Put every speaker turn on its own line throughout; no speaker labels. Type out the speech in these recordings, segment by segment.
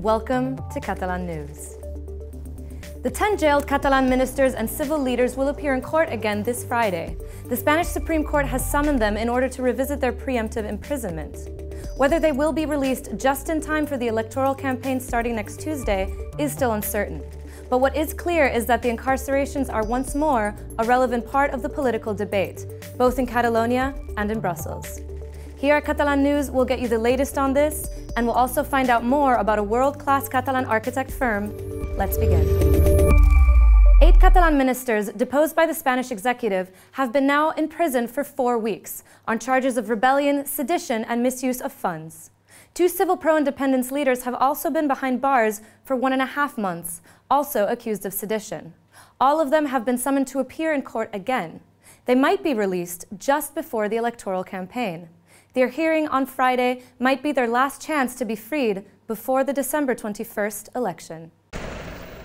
welcome to Catalan News. The 10 jailed Catalan ministers and civil leaders will appear in court again this Friday. The Spanish Supreme Court has summoned them in order to revisit their preemptive imprisonment. Whether they will be released just in time for the electoral campaign starting next Tuesday is still uncertain. But what is clear is that the incarcerations are once more a relevant part of the political debate, both in Catalonia and in Brussels. Here at Catalan News, we'll get you the latest on this, and we'll also find out more about a world-class Catalan architect firm. Let's begin. 8 Catalan ministers deposed by the Spanish executive have been now imprisoned for 4 weeks on charges of rebellion, sedition, and misuse of funds. 2 civil pro-independence leaders have also been behind bars for 1.5 months, also accused of sedition. All of them have been summoned to appear in court again. They might be released just before the electoral campaign. Their hearing on Friday might be their last chance to be freed before the December 21st election.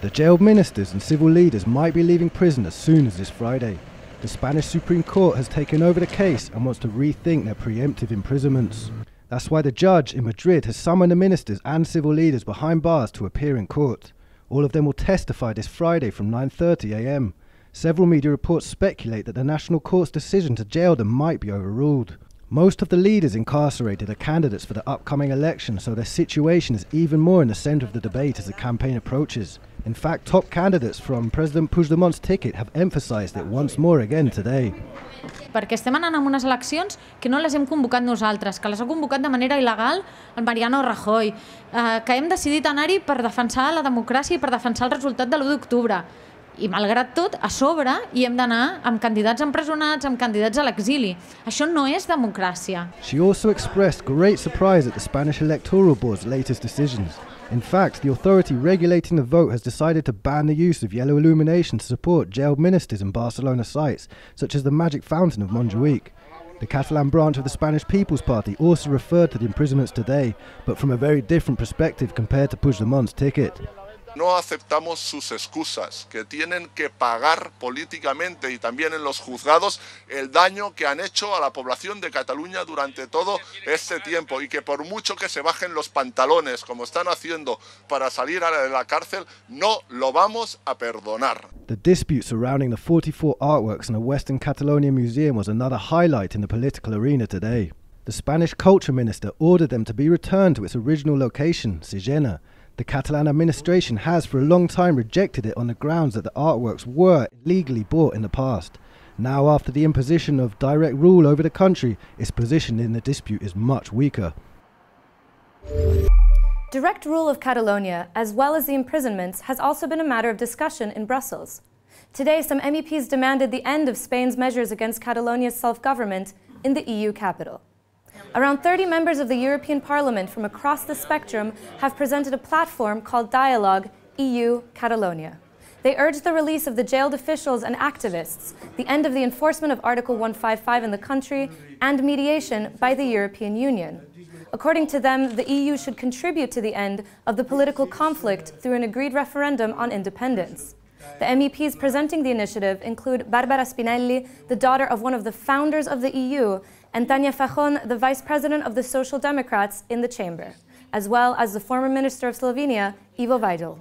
The jailed ministers and civil leaders might be leaving prison as soon as this Friday. The Spanish Supreme Court has taken over the case and wants to rethink their preemptive imprisonments. That's why the judge in Madrid has summoned the ministers and civil leaders behind bars to appear in court. All of them will testify this Friday from 9:30 a.m. Several media reports speculate that the National Court's decision to jail them might be overruled. Most of the leaders incarcerated are candidates for the upcoming election, so their situation is even more in the centre of the debate as the campaign approaches. In fact, top candidates from President Puigdemont's ticket have emphasised it once more again today.
Perquè estem anant amb unes eleccions que no les hem convocat nosaltres, que les ha convocat de manera il·legal el Mariano Rajoy, que hem decidit anar-hi per defensar la democràcia i per defensar el resultat de l'1 d'octubre. I malgrat tot, a sobre hi hem d'anar amb candidats empresonats, amb candidats a l'exili. Això no és democràcia.
She also expressed great surprise at the Spanish electoral board's latest decisions. In fact, the authority regulating the vote has decided to ban the use of yellow illumination to support jailed ministers in Barcelona sites, such as the Magic Fountain of Montjuïc. The Catalan branch of the Spanish People's Party also referred to the imprisonments today, but from a very different perspective compared to Puigdemont's ticket.
No aceptamos sus excusas, que tienen que pagar políticamente y también en los juzgados el daño que han hecho a la población de Cataluña durante todo este tiempo y que por mucho que se bajen los pantalones como están haciendo para salir de la cárcel, no lo vamos a perdonar.
The dispute surrounding the 44 artworks in a Western Catalonia museum was another highlight in the political arena today. The Spanish culture minister ordered them to be returned to its original location, Girona. The Catalan administration has for a long time rejected it on the grounds that the artworks were illegally bought in the past. Now, after the imposition of direct rule over the country, its position in the dispute is much weaker.
Direct rule of Catalonia, as well as the imprisonments, has also been a matter of discussion in Brussels. Today, some MEPs demanded the end of Spain's measures against Catalonia's self-government in the EU capital. Around 30 members of the European Parliament from across the spectrum have presented a platform called Dialogue EU Catalonia. They urge the release of the jailed officials and activists, the end of the enforcement of Article 155 in the country, and mediation by the European Union. According to them, the EU should contribute to the end of the political conflict through an agreed referendum on independence. The MEPs presenting the initiative include Barbara Spinelli, the daughter of one of the founders of the EU, and Tania Fajon, the vice president of the Social Democrats in the chamber, as well as the former minister of Slovenia, Ivo Vajdl.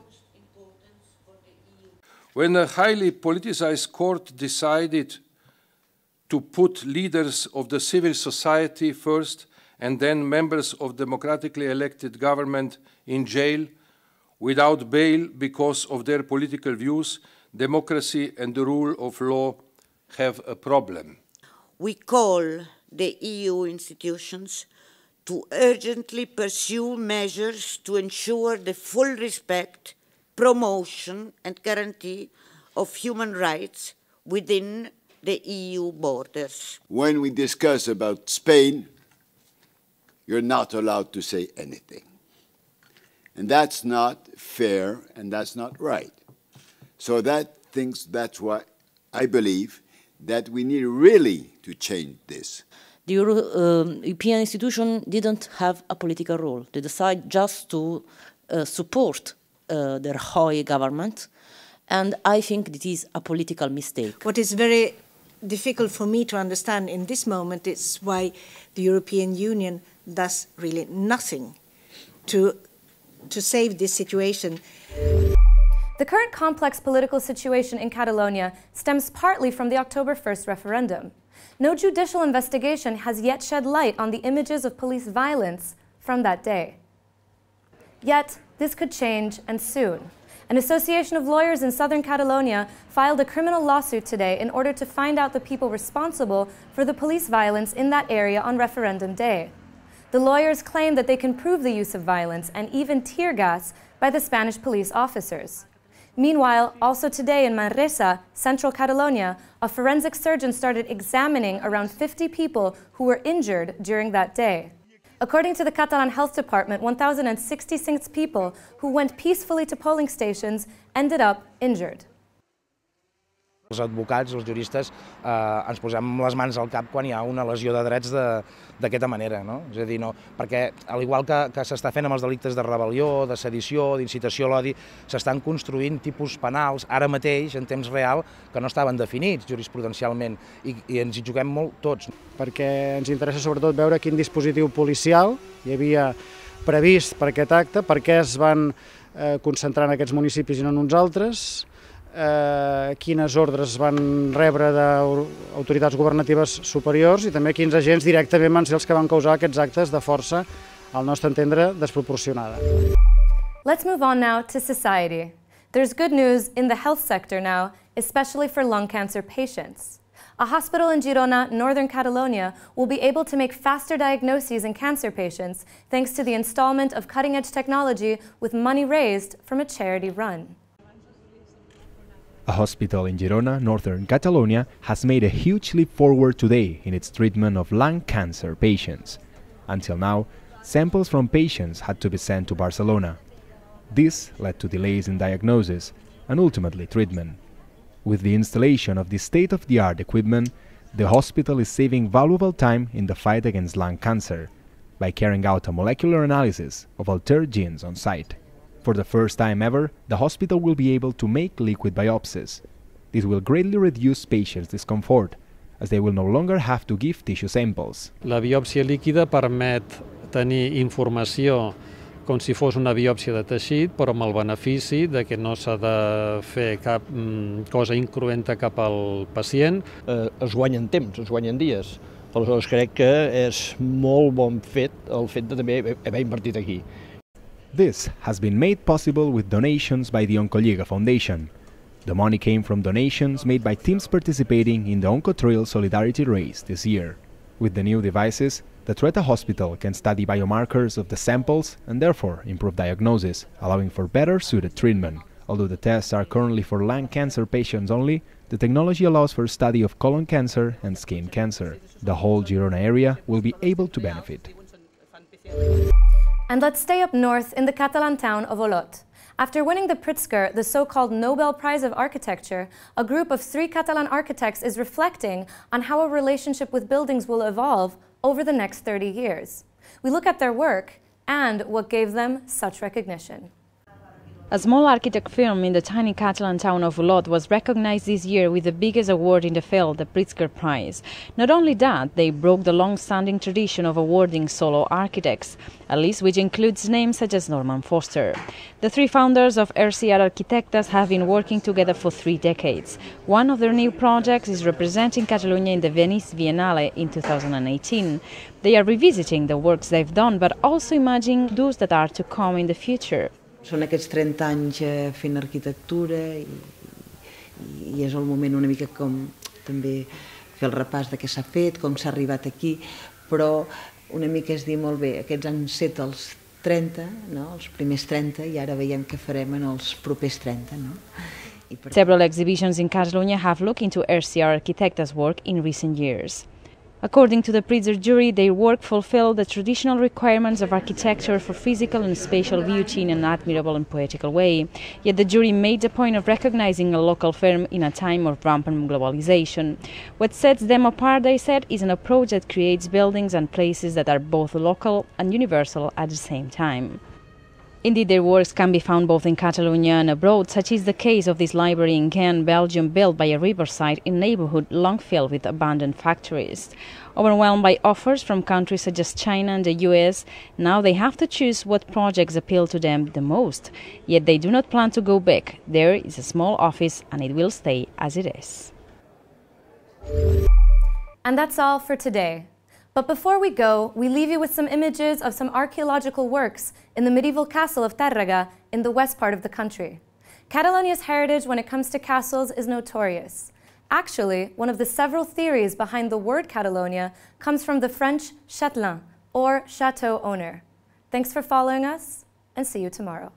When a highly politicized court decided to put leaders of the civil society first and then members of democratically elected government in jail without bail because of their political views, democracy and the rule of law have a problem.
We call the EU institutions to urgently pursue measures to ensure the full respect, promotion and guarantee of human rights within the EU borders.
When we discuss about Spain, you're not allowed to say anything. And that's not fair and that's not right. So that's why I believe that we need really to change this.
The European institution didn't have a political role. They decided just to support their Rajoy government, and I think it is a political mistake.
What is very difficult for me to understand in this moment is why the European Union does really nothing to to save this situation.
The current complex political situation in Catalonia stems partly from the October 1st referendum. No judicial investigation has yet shed light on the images of police violence from that day. Yet, this could change, and soon. An association of lawyers in southern Catalonia filed a criminal lawsuit today in order to find out the people responsible for the police violence in that area on referendum day. The lawyers claim that they can prove the use of violence and even tear gas by the Spanish police officers. Meanwhile, also today in Manresa, central Catalonia, a forensic surgeon started examining around 50 people who were injured during that day. According to the Catalan Health Department, 1,066 people who went peacefully to polling stations ended up injured.
Els advocats, els juristes, ens posem les mans al cap quan hi ha una lesió de drets d'aquesta manera, no? És a dir, no, perquè, al igual que s'està fent amb els delictes de rebel·lió, de sedició, d'incitació a l'odi, s'estan construint tipus penals, ara mateix, en temps real, que no estaven definits jurisprudencialment, i ens hi juguem molt tots.
Perquè ens interessa sobretot veure quin dispositiu policial hi havia previst per aquest acte, per què es van concentrar en aquests municipis i no en uns altres, quines ordres van rebre d'autoritats governatives superiors i també quins agents directament van ser els que van causar aquests actes de força, al nostre entendre, desproporcionada.
Let's move on now to society. There's good news in the health sector now, especially for lung cancer patients. A hospital in Girona, northern Catalonia, will be able to make faster diagnoses in cancer patients thanks to the installment of cutting-edge technology with money raised from a charity run.
A hospital in Girona, northern Catalonia, has made a huge leap forward today in its treatment of lung cancer patients. Until now, samples from patients had to be sent to Barcelona. This led to delays in diagnosis and ultimately treatment. With the installation of this state-of-the-art equipment, the hospital is saving valuable time in the fight against lung cancer by carrying out a molecular analysis of altered genes on site. For the first time ever, the hospital will be able to make liquid biopsies. This will greatly reduce patients' discomfort, as they will no longer have to give tissue samples.
La biòpsia líquida permet tenir informació com si fos una biòpsia de teixit, però amb el benefici de que no s'ha de fer cap cosa incruenta cap al pacient.
Es guanyen temps, es guanyen dies. Aleshores crec que és molt bon fet el fet de també haver invertit aquí.
This has been made possible with donations by the Oncoliga Foundation. The money came from donations made by teams participating in the OncoTrail Solidarity Race this year. With the new devices, the Trueta Hospital can study biomarkers of the samples and therefore improve diagnosis, allowing for better suited treatment. Although the tests are currently for lung cancer patients only, the technology allows for study of colon cancer and skin cancer. The whole Girona area will be able to benefit.
And let's stay up north in the Catalan town of Olot. After winning the Pritzker, the so-called Nobel Prize of Architecture, a group of 3 Catalan architects is reflecting on how a relationship with buildings will evolve over the next 30 years. We look at their work and what gave them such recognition.
A small architect firm in the tiny Catalan town of Olot was recognized this year with the biggest award in the field, the Pritzker Prize. Not only that, they broke the long-standing tradition of awarding solo architects, a list which includes names such as Norman Foster. The 3 founders of RCR Arquitectes have been working together for 3 decades. One of their new projects is representing Catalonia in the Venice Biennale in 2018. They are revisiting the works they've done, but also imagining those that are to come in the future.
Són aquests 30 anys fent arquitectura i és el moment una mica com també fer el repàs de què s'ha fet, com s'ha arribat aquí, però una mica és dir, molt bé, aquests han set els 30, no? Els primers 30, i ara veiem què farem en els propers 30. No?
Several exhibitions in Catalonia have looked into RCR Arquitectes' work in recent years. According to the Pritzker jury, their work fulfilled the traditional requirements of architecture for physical and spatial beauty in an admirable and poetical way. Yet the jury made the point of recognizing a local firm in a time of rampant globalization. What sets them apart, they said, is an approach that creates buildings and places that are both local and universal at the same time. Indeed, their works can be found both in Catalonia and abroad, such is the case of this library in Caen, Belgium, built by a riverside in a neighborhood long filled with abandoned factories. Overwhelmed by offers from countries such as China and the US, now they have to choose what projects appeal to them the most. Yet they do not plan to go big. There is a small office and it will stay as it is.
And that's all for today. But before we go, we leave you with some images of some archaeological works in the medieval castle of Tàrrega in the west part of the country. Catalonia's heritage when it comes to castles is notorious. Actually, one of the several theories behind the word Catalonia comes from the French châtelain, or chateau owner. Thanks for following us, and see you tomorrow.